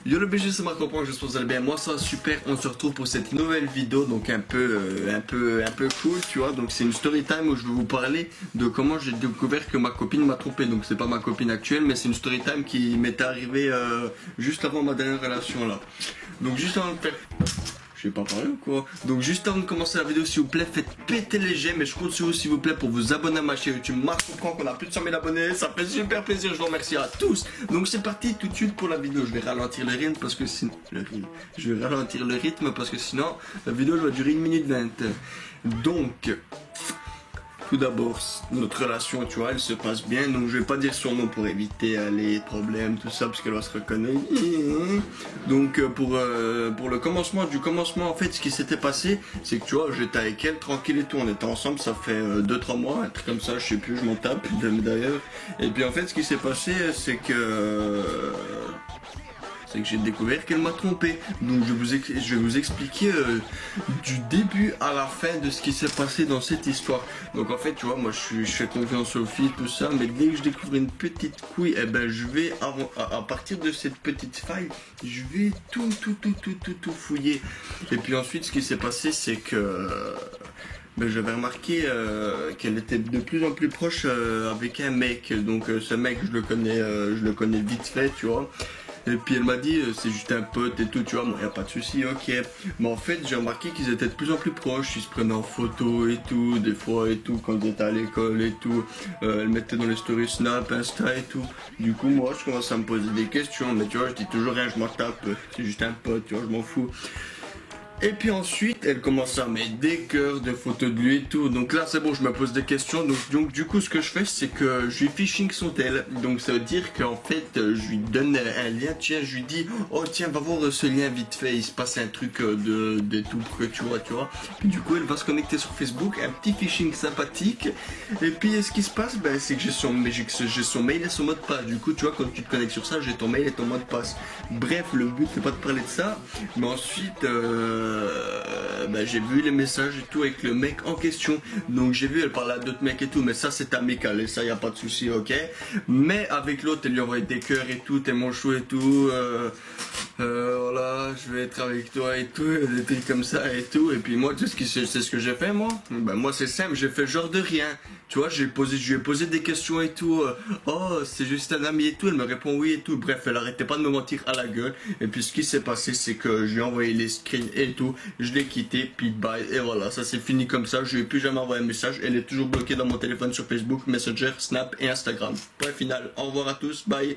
Yo le BG, c'est Marco Point, j'espère que vous allez bien. Moi ça va super, on se retrouve pour cette nouvelle vidéo, donc un peu cool, tu vois. Donc c'est une story time où je vais vous parler de comment j'ai découvert que ma copine m'a trompé. Donc c'est pas ma copine actuelle, mais c'est une story time qui m'était arrivée juste avant ma dernière relation là. Donc juste avant de faire... Je vais pas parler ou quoi? Donc juste avant de commencer la vidéo, s'il vous plaît, faites péter les j'aime et je compte sur vous s'il vous plaît pour vous abonner à ma chaîne YouTube. Marc comprend qu'on a plus de 100 000 abonnés, ça fait super plaisir, je vous remercie à tous. Donc c'est parti tout de suite pour la vidéo. Je vais ralentir le rythme parce que sinon... Je vais ralentir le rythme parce que sinon la vidéo va durer 1 minute 20. Donc... Tout d'abord, notre relation, tu vois, elle se passe bien, donc je vais pas dire son nom pour éviter les problèmes, tout ça, parce qu'elle va se reconnaître. Donc pour le commencement du commencement, en fait, ce qui s'était passé, c'est que tu vois, j'étais avec elle, tranquille et tout, on était ensemble, ça fait 2-3 mois, un truc comme ça, je sais plus, je m'en tape d'ailleurs. Et puis en fait, ce qui s'est passé, c'est que j'ai découvert qu'elle m'a trompé. Donc je vais vous expliquer du début à la fin de ce qui s'est passé dans cette histoire. Donc en fait, tu vois, moi je fais confiance aux filles, tout ça, mais dès que je découvre une petite couille, eh ben je vais, à partir de cette petite faille, je vais tout fouiller. Et puis ensuite, ce qui s'est passé, c'est que... j'avais remarqué qu'elle était de plus en plus proche avec un mec. Donc ce mec, je le connais vite fait, tu vois. Et puis elle m'a dit c'est juste un pote et tout, tu vois, moi y a pas de souci, ok. Mais en fait j'ai remarqué qu'ils étaient de plus en plus proches, ils se prenaient en photo et tout, des fois et tout, quand ils étaient à l'école et tout. Elle mettait dans les stories Snap, Insta et tout. Du coup moi je commence à me poser des questions, mais tu vois je dis toujours rien, je m'en tape, c'est juste un pote, tu vois, je m'en fous. Et puis ensuite, elle commence à mettre des cœurs, des photos de lui et tout. Donc là, c'est bon, je me pose des questions. Donc du coup, ce que je fais, c'est que je lui phishing son tel. Donc ça veut dire qu'en fait, je lui donne un lien. Tiens, je lui dis, oh tiens, va voir ce lien vite fait. Il se passe un truc de tout que tu vois. Puis du coup, elle va se connecter sur Facebook. Un petit phishing sympathique. Et puis, ce qui se passe, c'est que j'ai son mail et son mot de passe. Du coup, tu vois, quand tu te connectes sur ça, j'ai ton mail et ton mot de passe. Bref, le but, c'est pas de parler de ça. Mais ensuite... j'ai vu les messages et tout avec le mec en question. Donc j'ai vu elle parlait à d'autres mecs et tout, mais ça c'est amical et ça y a pas de souci, ok. Mais avec l'autre elle lui envoyait des cœurs et tout, t'es mon chou et tout, voilà, je vais être avec toi et tout, des trucs comme ça et tout. Et puis moi tu sais ce que j'ai fait moi. Moi c'est simple, j'ai fait genre de rien. Tu vois, je lui ai posé des questions et tout. Oh, c'est juste un ami et tout. Elle me répond oui et tout. Bref, elle arrêtait pas de me mentir à la gueule. Et puis ce qui s'est passé, c'est que je lui ai envoyé les screens et tout. Je l'ai quitté, puis bye. Et voilà, ça s'est fini comme ça. Je lui ai plus jamais envoyé un message. Elle est toujours bloquée dans mon téléphone sur Facebook, Messenger, Snap et Instagram. Point final. Au revoir à tous. Bye.